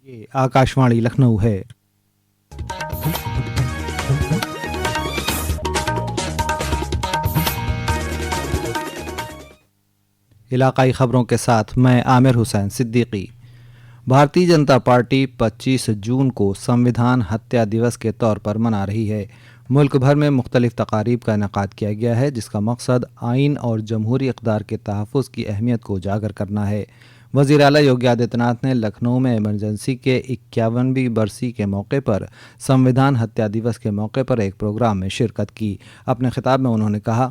ये आकाशवाणी लखनऊ है। इलाकाई खबरों के साथ मैं आमिर हुसैन सिद्दीकी। भारतीय जनता पार्टी 25 जून को संविधान हत्या दिवस के तौर पर मना रही है। मुल्क भर में मुख्तलिफ तकारीब का इनेकाद किया गया है, जिसका मकसद आइन और जमहूरी इक़्तिदार के तहफ़्फ़ुज़ की अहमियत को उजागर करना है। वज़ीर आला योगी आदित्यनाथ ने लखनऊ में इमरजेंसी के 51वीं बरसी के मौके पर संविधान हत्या दिवस के मौके पर एक प्रोग्राम में शिरकत की। अपने खिताब में उन्होंने कहा,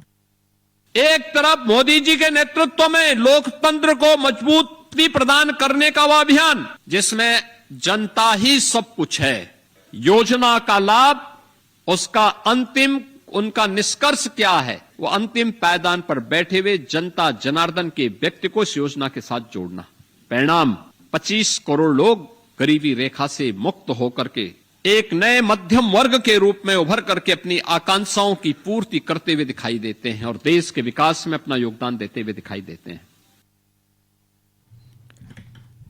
एक तरफ मोदी जी के नेतृत्व में लोकतंत्र को मजबूती प्रदान करने का वह अभियान जिसमें जनता ही सब कुछ है, योजना का लाभ, उसका अंतिम उनका निष्कर्ष क्या है, वो अंतिम पायदान पर बैठे हुए जनता जनार्दन के व्यक्ति को इस योजना के साथ जोड़ना। परिणाम 25 करोड़ लोग गरीबी रेखा से मुक्त होकर के एक नए मध्यम वर्ग के रूप में उभर करके अपनी आकांक्षाओं की पूर्ति करते हुए दिखाई देते हैं और देश के विकास में अपना योगदान देते हुए दिखाई देते हैं।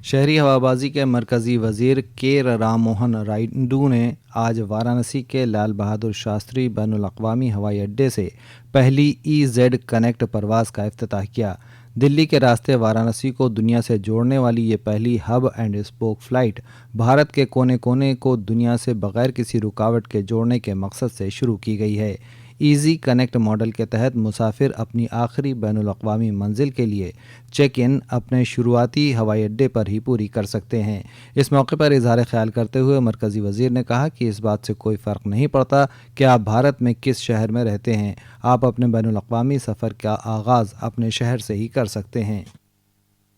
शहरी हवाबाजी के मरकज़ी वज़ीर के राममोहन रायडू ने आज वाराणसी के लाल बहादुर शास्त्री बैनुल अक़वामी हवाई अड्डे से पहली EZ कनेक्ट परवाज़ का इफ्तिताह किया। दिल्ली के रास्ते वाराणसी को दुनिया से जोड़ने वाली ये पहली hub and spoke flight Bharat के कोने कोने को दुनिया से बग़ैर किसी रुकावट के जोड़ने के मकसद से शुरू की गई है। ईज़ी कनेक्ट मॉडल के तहत मुसाफिर अपनी आखिरी बैनुल अक़वामी मंजिल के लिए चेक इन अपने शुरुआती हवाई अड्डे पर ही पूरी कर सकते हैं। इस मौके पर इजहार ख्याल करते हुए मरकज़ी वज़ीर ने कहा कि इस बात से कोई फ़र्क नहीं पड़ता कि आप भारत में किस शहर में रहते हैं, आप अपने बैनुल अक़वामी सफ़र का आगाज़ अपने शहर से ही कर सकते हैं।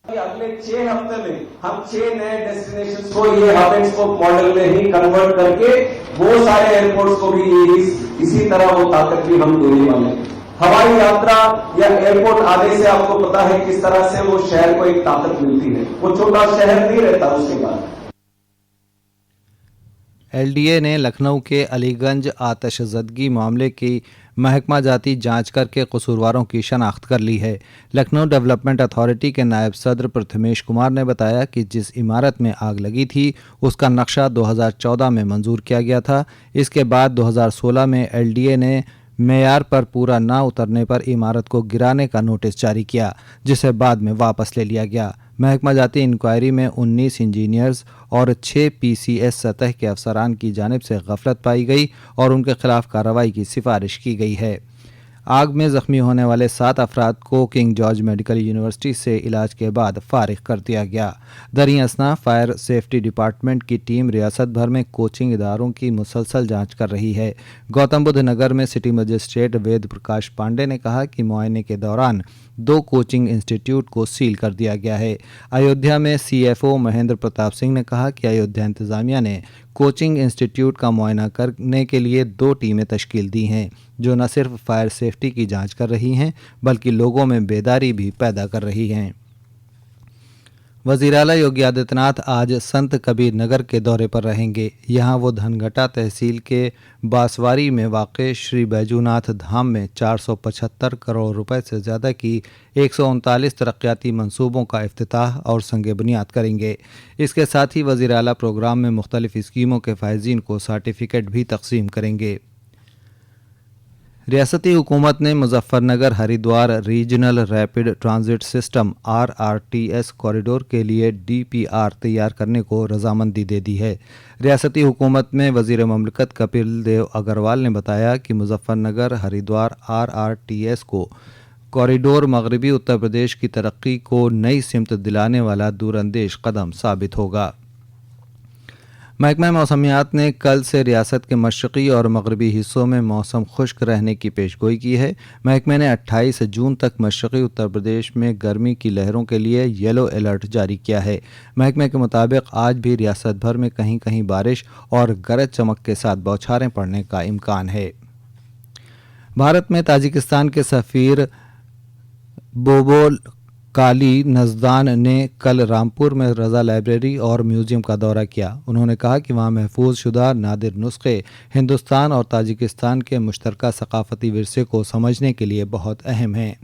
अगले 6 हफ्ते में हम 6 नए डेस्टिनेशंस को ये हब एंड स्पोक मॉडल में ही कन्वर्ट करके वो सारे एयरपोर्ट्स को भी इसी तरह वो ताकत भी हम देने वाले हैं। हवाई यात्रा या एयरपोर्ट आने से आपको पता है किस तरह से वो शहर को एक ताकत मिलती है, वो छोटा शहर नहीं रहता उसके बाद। LDA ने लखनऊ के अलीगंज आतशज़दगी मामले की महकमा जाती जांच करके कसूरवारों की शनाख्त कर ली है। लखनऊ डेवलपमेंट अथॉरिटी के नायब सदर प्रथमेश कुमार ने बताया कि जिस इमारत में आग लगी थी उसका नक्शा 2014 में मंजूर किया गया था। इसके बाद 2016 में LDA ने मेयार पर पूरा ना उतरने पर इमारत को गिराने का नोटिस जारी किया, जिसे बाद में वापस ले लिया गया। महकमा जाती इंक्वायरी में 19 इंजीनियर्स और 6 PCS सतह के अफसरान की जानिब से गफलत पाई गई और उनके खिलाफ कार्रवाई की सिफारिश की गई है। आग में ज़ख्मी होने वाले 7 अफराद को किंग जॉर्ज मेडिकल यूनिवर्सिटी से इलाज के बाद फारिग कर दिया गया। दरिया असना फायर सेफ्टी डिपार्टमेंट की टीम रियासत भर में कोचिंग इदारों की मुसलसल जांच कर रही है। गौतम बुद्ध नगर में सिटी मजिस्ट्रेट वेद प्रकाश पांडे ने कहा कि मुआयने के दौरान 2 कोचिंग इंस्टीट्यूट को सील कर दिया गया है। अयोध्या में CFO महेंद्र प्रताप सिंह ने कहा कि अयोध्या इंतज़ामिया ने कोचिंग इंस्टीट्यूट का मुआयना करने के लिए 2 टीमें तश्कील दी हैं, जो न सिर्फ फायर सेफ्टी की जांच कर रही हैं बल्कि लोगों में बेदारी भी पैदा कर रही हैं। वज़ीर आला योगी आदित्यनाथ आज संत कबीर नगर के दौरे पर रहेंगे। यहाँ वो धनघटा तहसील के बांसवारी में वाक़ श्री बैजूनाथ धाम में 475 करोड़ रुपए से ज़्यादा की 139 तरक्याती मंसूबों का इफ्तिताह और संग बुनियाद करेंगे। इसके साथ ही वज़ीर आला प्रोग्राम में मुख्तलिफ स्कीमों के फ़ायज़ीन को सर्टिफिकेट भी तकसीम करेंगे। रियासती हुकूमत ने Muzaffarnagar Haridwar regional rapid transit system RRTS corridor के लिए DPR तैयार करने को रजामंदी दे दी है। रियासती हुकूमत में वज़ीर ममलकत कपिल देव अग्रवाल ने बताया कि मुजफ्फरनगर हरिद्वार RRTS को कॉरिडोर मगरबी उत्तर प्रदेश की तरक्की को नई सिमत दिलाने वाला दूरंदेश कदम साबित होगा। महकमा मौसमियात ने कल से रियासत के मशरक़ी और मगरबी हिस्सों में मौसम खुश्क रहने की पेशगोई की है। महकमे ने 28 जून तक मशरक़ी उत्तर प्रदेश में गर्मी की लहरों के लिए येलो अलर्ट जारी किया है। महकमे के मुताबिक आज भी रियासत भर में कहीं कहीं बारिश और गरज चमक के साथ बौछारें पड़ने का इम्कान है। भारत में ताजिकिस्तान के सफ़ीर बोबोल काली नज़दान ने कल रामपुर में रज़ा लाइब्रेरी और म्यूज़ियम का दौरा किया। उन्होंने कहा कि वहाँ महफूज शुदा नादिर नुस्खे हिंदुस्तान और ताजिकिस्तान के मुश्तरका सकाफ़ती विरसे को समझने के लिए बहुत अहम हैं।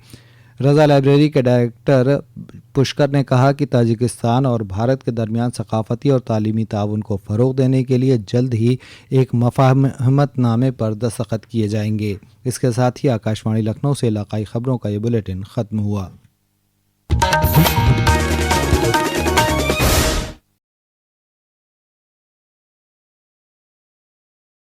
رضا لائبریری کے ڈائریکٹر پشکر نے کہا کہ تاجکستان اور بھارت کے درمیان ثقافتی اور تعلیمی تعاون کو فروغ دینے کے لیے جلد ہی ایک مفاہمت نامے پر دستخط کیے جائیں گے۔ اس کے ساتھ ہی آکاشوانی لکھنؤ سے علاقائی خبروں کا یہ بلیٹن ختم ہوا۔